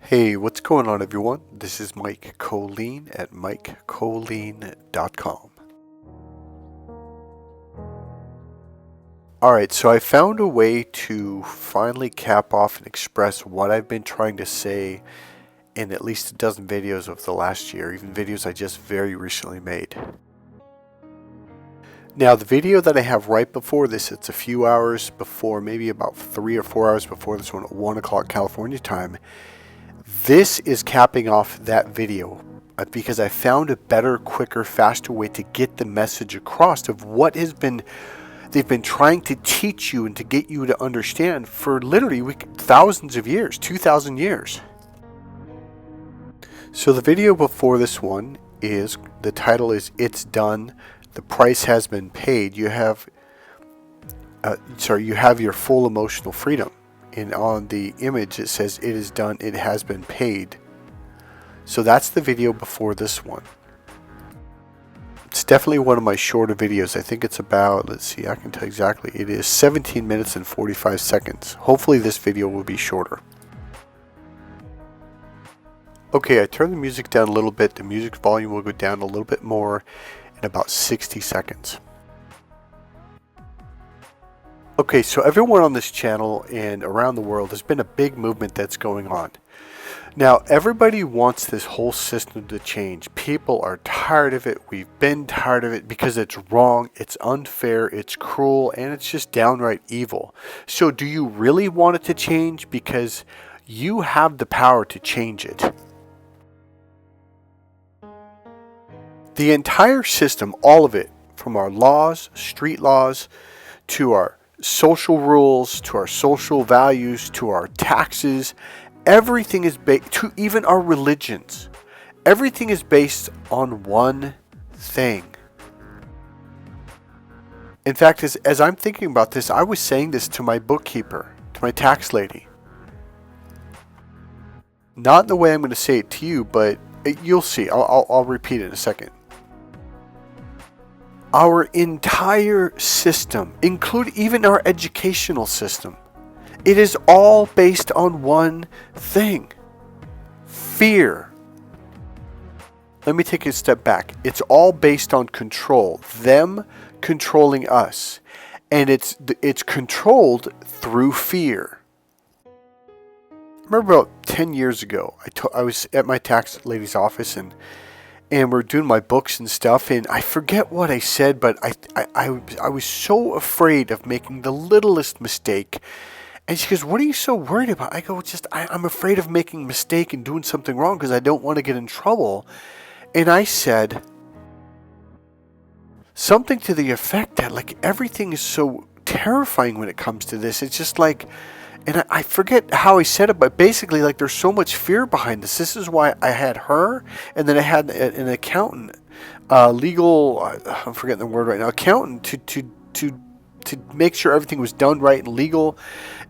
Hey, what's going on, everyone? This is Mike Kollin at MikeKollin.com. Alright, so I found a way to finally cap off and express what I've been trying to say in at least a dozen videos of the last year, even videos I just very recently made. Now, the video that I have right before this, it's a few hours before, maybe about 3 or 4 hours before this one at 1 o'clock California time. This is capping off that video because I found a better, quicker, faster way to get the message across of what they've been trying to teach you and to get you to understand for literally thousands of years, 2,000 years. So the video before this one the title is "It's Done. The Price Has Been Paid." You have your full emotional freedom. And on the image it says, "It is done, it has been paid." So that's the video before this one. It's definitely one of my shorter videos. I think it's about, let's see, I can tell exactly. It is 17 minutes and 45 seconds. Hopefully this video will be shorter. Okay, I turned the music down a little bit. The music volume will go down a little bit more in about 60 seconds. Okay, so everyone on this channel and around the world, there's been a big movement that's going on. Now, everybody wants this whole system to change. People are tired of it. We've been tired of it because it's wrong, it's unfair, it's cruel, and it's just downright evil. So do you really want it to change? Because you have the power to change it. The entire system, all of it, from our laws, street laws, to our social rules, to our social values, to our taxes, everything is based, to even our religions, everything is based on one thing. In fact, as I'm thinking about this, I was saying this to my bookkeeper, to my tax lady. Not in the way I'm going to say it to you, but you'll see. I'll repeat it in a second. Our entire system, include even our educational system, it is all based on one thing: fear. Let me take a step back. It's all based on control, them controlling us, and it's controlled through fear. I remember about 10 years ago, I was at my tax lady's office and we're doing my books and stuff, and I forget what I said, but I was so afraid of making the littlest mistake. And she goes, "What are you so worried about?" I go, I'm afraid of making a mistake and doing something wrong because I don't want to get in trouble. And I said something to the effect that, like, everything is so terrifying when it comes to this. It's just like, and I forget how I said it, but basically, like, there's so much fear behind this. This is why I had her, and then I had an accountant, legal, I'm forgetting the word right now, accountant to make sure everything was done right and legal.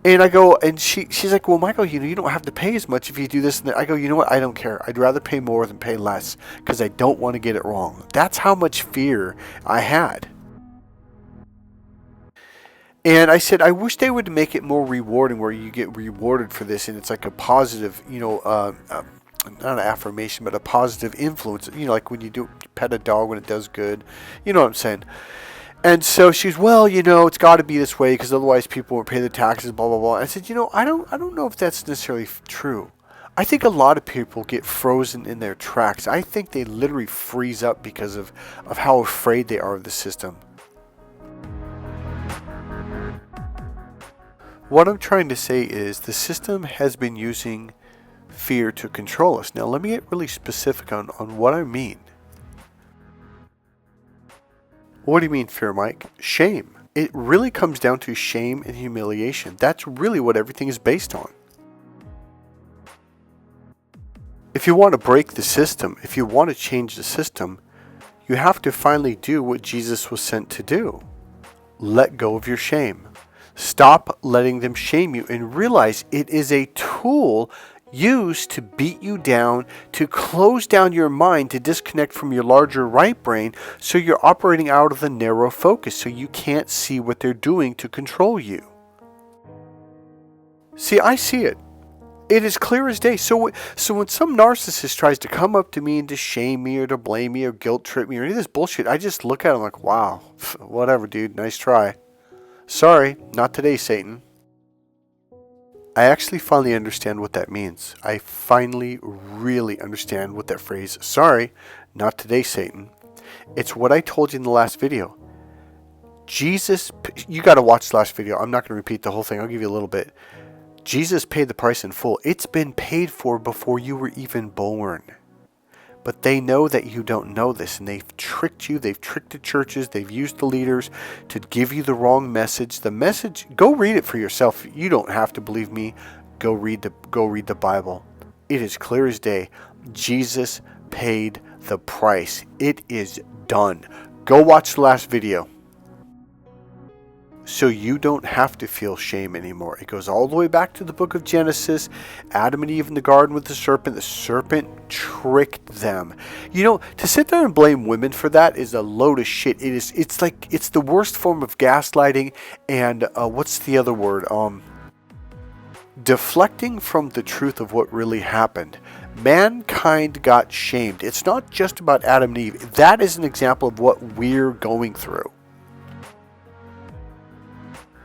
And I go, and she's like, "Well, Michael, you don't have to pay as much if you do this." And I go, "You know what? I don't care. I'd rather pay more than pay less because I don't want to get it wrong." That's how much fear I had. And I said, I wish they would make it more rewarding, where you get rewarded for this, and it's like a positive, not an affirmation, but a positive influence. Like when you pet a dog when it does good. You know what I'm saying? And so she's, "Well, it's got to be this way because otherwise people won't pay the taxes, blah, blah, blah." I said, I don't know if that's necessarily true. I think a lot of people get frozen in their tracks. I think they literally freeze up because of how afraid they are of the system. What I'm trying to say is the system has been using fear to control us. Now, let me get really specific on what I mean. What do you mean fear, Mike? Shame. It really comes down to shame and humiliation. That's really what everything is based on. If you want to break the system, if you want to change the system, you have to finally do what Jesus was sent to do. Let go of your shame. Stop letting them shame you and realize it is a tool used to beat you down, to close down your mind, to disconnect from your larger right brain, so you're operating out of the narrow focus, so you can't see what they're doing to control you. See, I see it. It is clear as day. So when some narcissist tries to come up to me and to shame me or to blame me or guilt trip me or any of this bullshit, I just look at him like, wow, whatever, dude, nice try. Sorry, not today, Satan. I actually finally understand what that means. I finally really understand what that phrase, sorry, not today, Satan. It's what I told you in the last video. Jesus, you got to watch the last video. I'm not going to repeat the whole thing. I'll give you a little bit. Jesus paid the price in full. It's been paid for before you were even born. But they know that you don't know this, and they've tricked you. They've tricked the churches. They've used the leaders to give you the wrong message. The message, go read it for yourself. You don't have to believe me. Go read the Bible. It is clear as day. Jesus paid the price. It is done. Go watch the last video. So you don't have to feel shame anymore. It goes all the way back to the book of Genesis. Adam and Eve in the garden with the serpent. The serpent tricked them. You know, to sit there and blame women for that is a load of shit. It's the worst form of gaslighting and what's the other word? Deflecting from the truth of what really happened. Mankind got shamed. It's not just about Adam and Eve. That is an example of what we're going through.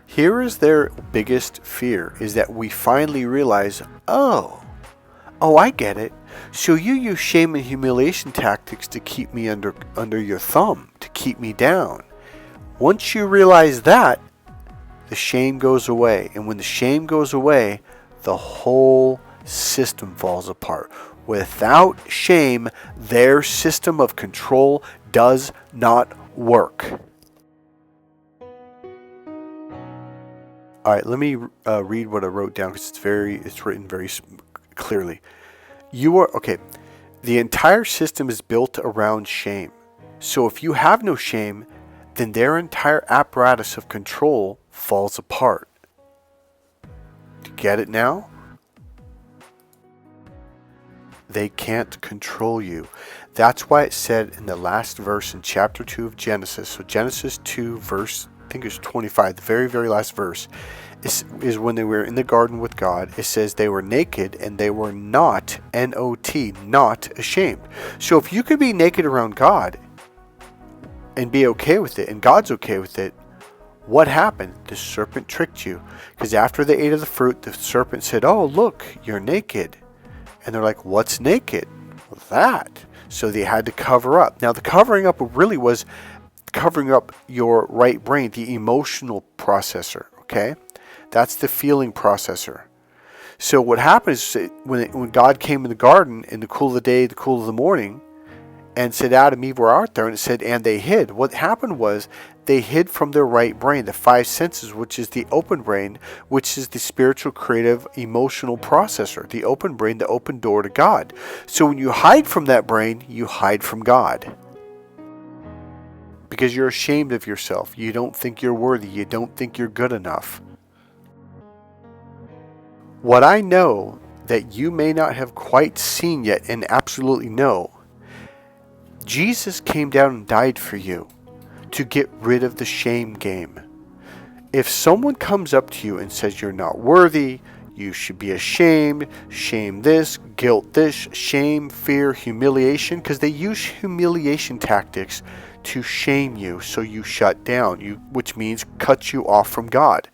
Here is their biggest fear, is that we finally realize, oh, I get it. So you use shame and humiliation tactics to keep me under your thumb, to keep me down. Once you realize that, the shame goes away. And when the shame goes away, the whole system falls apart. Without shame, their system of control does not work. All right, let me read what I wrote down because it's written very clearly. The entire system is built around shame. So if you have no shame, then their entire apparatus of control falls apart. Do you get it now? They can't control you. That's why it said in the last verse in chapter 2 of Genesis. So Genesis 2 verse, I think it's 25, the very, very last verse, is when they were in the garden with God. It says they were naked and they were not, N-O-T, not ashamed. So if you could be naked around God and be okay with it, and God's okay with it, what happened? The serpent tricked you. Because after they ate of the fruit, the serpent said, oh, look, you're naked. And they're like, what's naked? Well, that. So they had to cover up. Now the covering up really was covering up your right brain, the emotional processor, okay? That's the feeling processor. So what happens is when God came in the garden in the cool of the day, the cool of the morning, and said Adam and Eve were out there, and it said, and they hid. What happened was they hid from their right brain, the five senses, which is the open brain, which is the spiritual, creative, emotional processor. The open brain, the open door to God. So when you hide from that brain, you hide from God. Because you're ashamed of yourself. You don't think you're worthy. You don't think you're good enough. What I know that you may not have quite seen yet and absolutely know, Jesus came down and died for you to get rid of the shame game. If someone comes up to you and says you're not worthy, you should be ashamed, shame this, guilt this, shame, fear, humiliation, because they use humiliation tactics to shame you so you shut down, which means cut you off from God.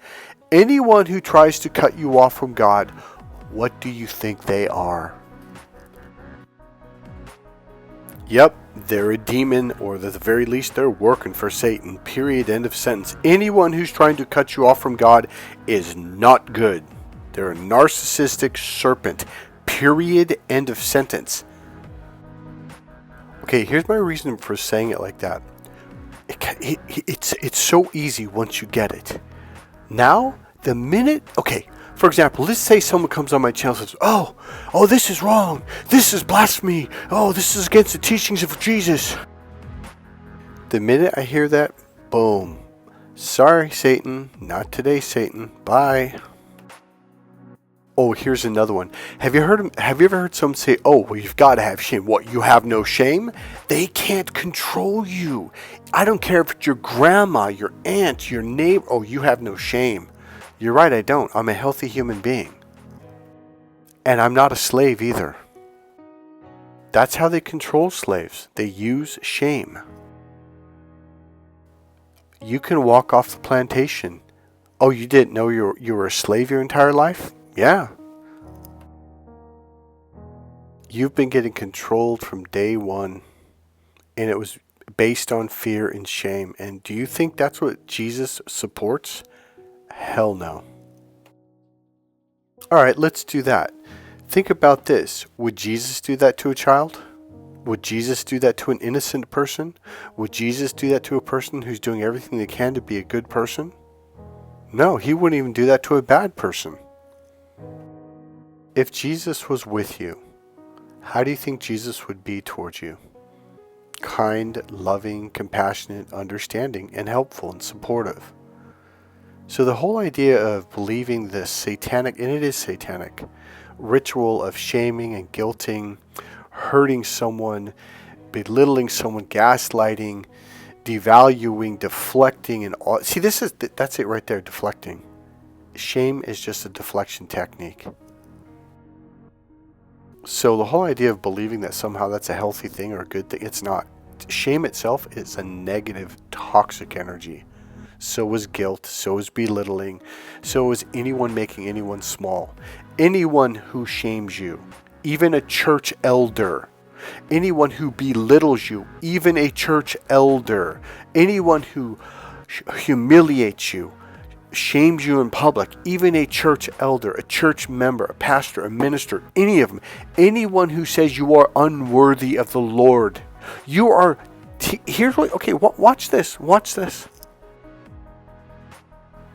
Anyone who tries to cut you off from God, what do you think they are? Yep, they're a demon, or at the very least, they're working for Satan. Period. End of sentence. Anyone who's trying to cut you off from God is not good. They're a narcissistic serpent. Period. End of sentence. Okay, here's my reason for saying it like that. It's so easy once you get it. Now, the minute, for example, let's say someone comes on my channel and says, oh, this is wrong. This is blasphemy. Oh, this is against the teachings of Jesus. The minute I hear that, boom. Sorry, Satan. Not today, Satan. Bye. Oh, here's another one. Have you ever heard someone say, oh, well, you've got to have shame. What, you have no shame? They can't control you. I don't care if it's your grandma, your aunt, your neighbor. Oh, you have no shame. You're right, I don't. I'm a healthy human being. And I'm not a slave either. That's how they control slaves. They use shame. You can walk off the plantation. Oh, you didn't know you were a slave your entire life? Yeah. You've been getting controlled from day one, and it was based on fear and shame. And do you think that's what Jesus supports? Hell no. All right, let's do that. Think about this. Would Jesus do that to a child? Would Jesus do that to an innocent person? Would Jesus do that to a person who's doing everything they can to be a good person? No, he wouldn't even do that to a bad person. If Jesus was with you, how do you think Jesus would be towards you? Kind, loving, compassionate, understanding, and helpful and supportive. So the whole idea of believing this satanic, and it is satanic, ritual of shaming and guilting, hurting someone, belittling someone, gaslighting, devaluing, deflecting, and all. See, that's it right there, deflecting. Shame is just a deflection technique. So the whole idea of believing that somehow that's a healthy thing or a good thing, it's not. Shame itself is a negative, toxic energy. So is guilt, so is belittling, so is anyone making anyone small. Anyone who shames you, even a church elder. Anyone who belittles you, even a church elder. Anyone who humiliates you, shames you in public, even a church elder, a church member, a pastor, a minister, any of them. Anyone who says you are unworthy of the Lord. You are, here's what, okay, watch this.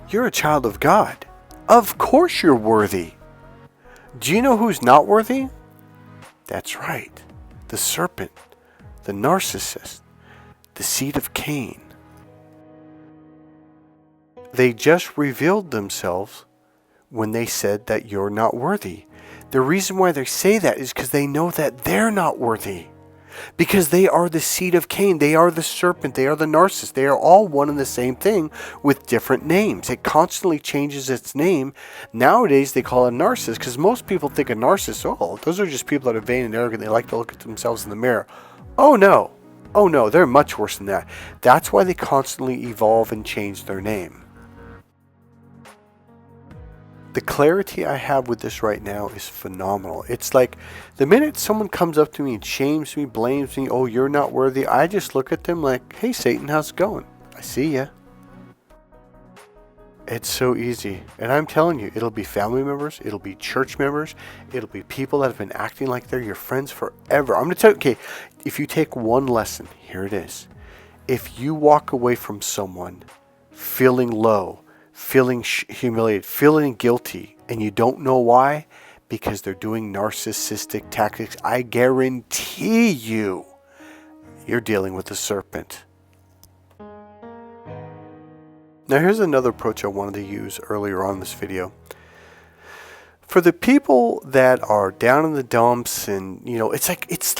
You're a child of God. Of course you're worthy. Do you know who's not worthy? That's right. The serpent, the narcissist, the seed of Cain. They just revealed themselves when they said that you're not worthy. The reason why they say that is because they know that they're not worthy. Because they are the seed of Cain. They are the serpent. They are the narcissist. They are all one and the same thing with different names. It constantly changes its name. Nowadays, they call it a narcissist because most people think a narcissist, oh, those are just people that are vain and arrogant. They like to look at themselves in the mirror. Oh, no. Oh, no. They're much worse than that. That's why they constantly evolve and change their name. The clarity I have with this right now is phenomenal. It's like the minute someone comes up to me and shames me, blames me, oh, you're not worthy, I just look at them like, hey, Satan, how's it going? I see ya. It's so easy. And I'm telling you, it'll be family members, it'll be church members, it'll be people that have been acting like they're your friends forever. I'm going to tell you, okay, if you take one lesson, here it is. If you walk away from someone feeling low, feeling humiliated, feeling guilty, and you don't know why, because they're doing narcissistic tactics, I guarantee you're dealing with the serpent. Now here's another approach I wanted to use earlier on in this video. For the people that are down in the dumps and, it's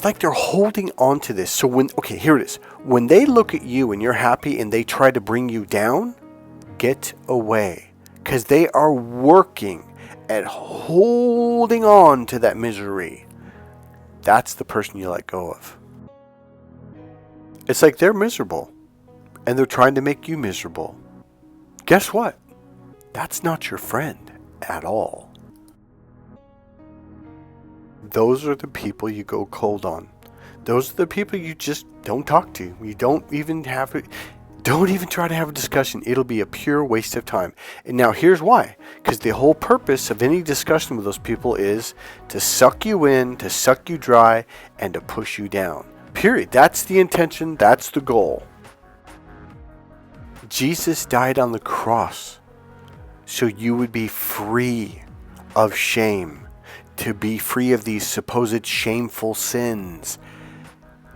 like they're holding on to this. So here it is. When they look at you and you're happy and they try to bring you down, get away, because they are working at holding on to that misery. That's the person you let go of. It's like they're miserable and they're trying to make you miserable. Guess what? That's not your friend at all. Those are the people you go cold on. Those are the people you just don't talk to. You don't even have it. Don't even try to have a discussion. It'll be a pure waste of time. And now here's why. Because the whole purpose of any discussion with those people is to suck you in, to suck you dry, and to push you down. Period. That's the intention. That's the goal. Jesus died on the cross so you would be free of shame, to be free of these supposed shameful sins.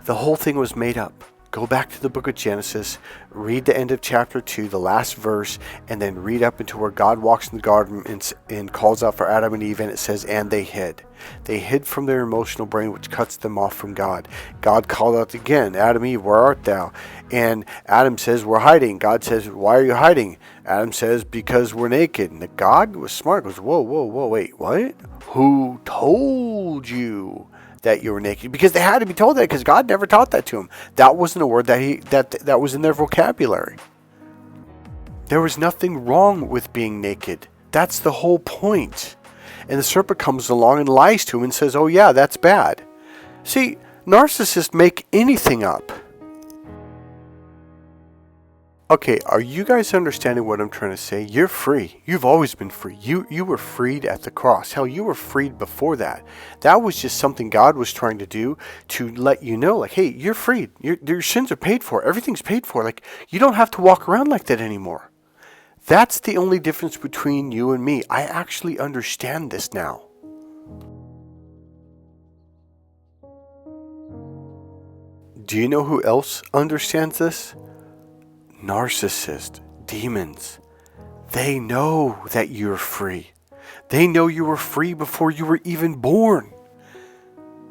The whole thing was made up. Go back to the book of Genesis, read the end of chapter 2, the last verse, and then read up into where God walks in the garden and calls out for Adam and Eve, and it says, and they hid. They hid from their emotional brain, which cuts them off from God. God called out again, Adam, Eve, where art thou? And Adam says, we're hiding. God says, why are you hiding? Adam says, because we're naked. And God was smart, goes, whoa, wait, what? Who told you that you were naked? Because they had to be told that, because God never taught that to him. That wasn't a word that was in their vocabulary. There was nothing wrong with being naked. That's the whole point. And the serpent comes along and lies to him and says, oh yeah, that's bad. See, narcissists make anything up. Okay, are you guys understanding what I'm trying to say? You're free. You've always been free. You were freed at the cross. Hell, you were freed before that. That was just something God was trying to do to let you know, like, hey, you're freed. Your sins are paid for. Everything's paid for. Like, you don't have to walk around like that anymore. That's the only difference between you and me. I actually understand this now. Do you know who else understands this? Narcissists, demons. They know that you're free. They know you were free before you were even born.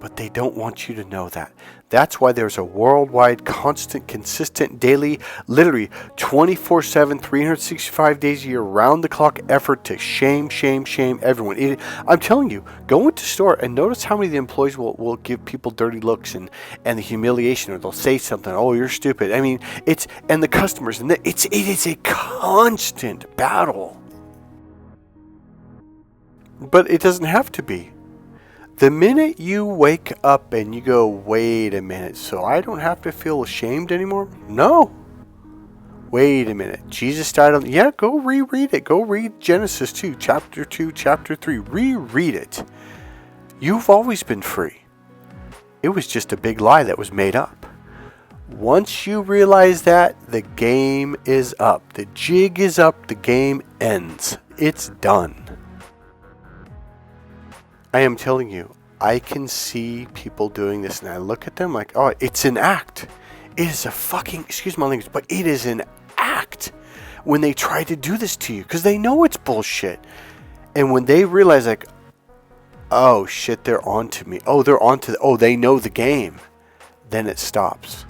But they don't want you to know that. That's why there's a worldwide, constant, consistent, daily, literally 24/7, 365 days a year, round-the-clock effort to shame everyone. I'm telling you, go into the store and notice how many of the employees will give people dirty looks and the humiliation, or they'll say something, oh, you're stupid. I mean, and the customers, and it is a constant battle. But it doesn't have to be. The minute you wake up and you go, wait a minute, so I don't have to feel ashamed anymore? No. Wait a minute. Jesus died on... Yeah, go reread it. Go read Genesis 2, chapter 2, chapter 3. Reread it. You've always been free. It was just a big lie that was made up. Once you realize that, the game is up. The jig is up. The game ends. It's done. I am telling you, I can see people doing this, and I look at them like, oh, it's an act. It is a fucking, excuse my language, but it is an act when they try to do this to you, because they know it's bullshit. And when they realize, like, oh shit, they're on to me. Oh, they know the game. Then it stops.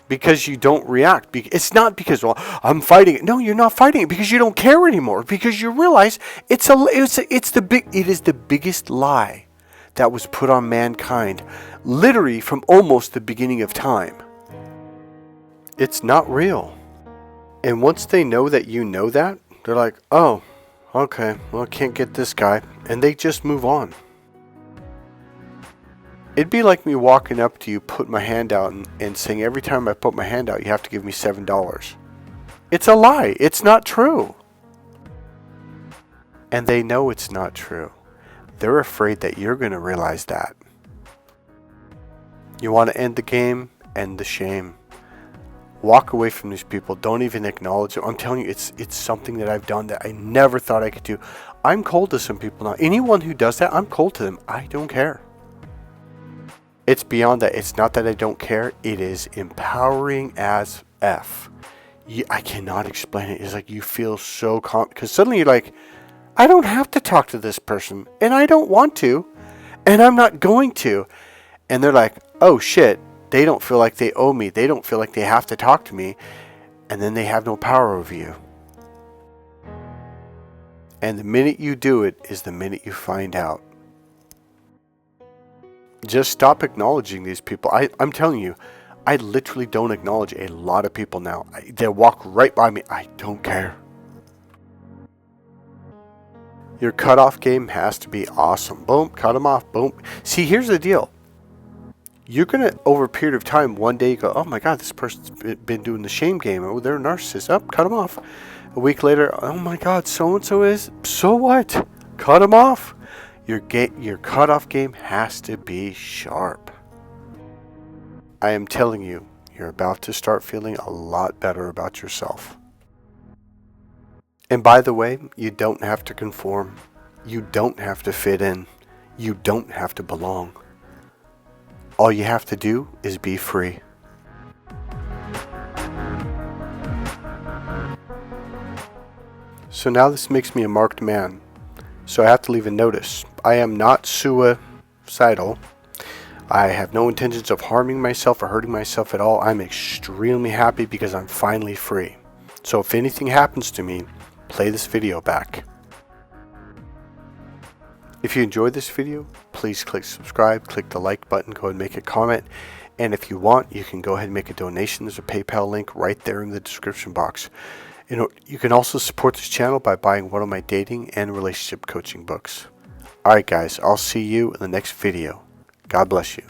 Because you don't react. It's not because, well, I'm fighting it. No, you're not fighting it because you don't care anymore. Because you realize it is the biggest lie that was put on mankind, literally from almost the beginning of time. It's not real. And once they know that you know that, they're like, oh, okay, well, I can't get this guy. And they just move on. It'd be like me walking up to you, put my hand out, and saying every time I put my hand out, you have to give me $7. It's a lie. It's not true. And they know it's not true. They're afraid that you're going to realize that. You want to end the game? End the shame. Walk away from these people. Don't even acknowledge them. I'm telling you, it's something that I've done that I never thought I could do. I'm cold to some people now. Anyone who does that, I'm cold to them. I don't care. It's beyond that. It's not that I don't care. It is empowering as F. I cannot explain it. It's like you feel so calm. Because suddenly you're like, I don't have to talk to this person. And I don't want to. And I'm not going to. And they're like, oh shit. They don't feel like they owe me. They don't feel like they have to talk to me. And then they have no power over you. And the minute you do it is the minute you find out. Just stop acknowledging these people. I'm telling you, I literally don't acknowledge a lot of people now. They walk right by me. I don't care. Your cutoff game has to be awesome. Boom, cut them off. Boom. See, here's the deal. You're going to, over a period of time, one day you go, oh my God, this person's been doing the shame game. Oh, they're a narcissist. Oh, cut them off. A week later, oh my God, so-and-so is. So what? Cut them off. Your cutoff game has to be sharp. I am telling you, you're about to start feeling a lot better about yourself. And by the way, you don't have to conform. You don't have to fit in. You don't have to belong. All you have to do is be free. So now this makes me a marked man. So I have to leave a notice. I am not suicidal. I have no intentions of harming myself or hurting myself at all. I'm extremely happy because I'm finally free. So if anything happens to me, play this video back. If you enjoyed this video, please click subscribe, click the like button, go ahead and make a comment. And if you want, you can go ahead and make a donation. There's a PayPal link right there in the description box. You can also support this channel by buying one of my dating and relationship coaching books. Alright guys, I'll see you in the next video. God bless you.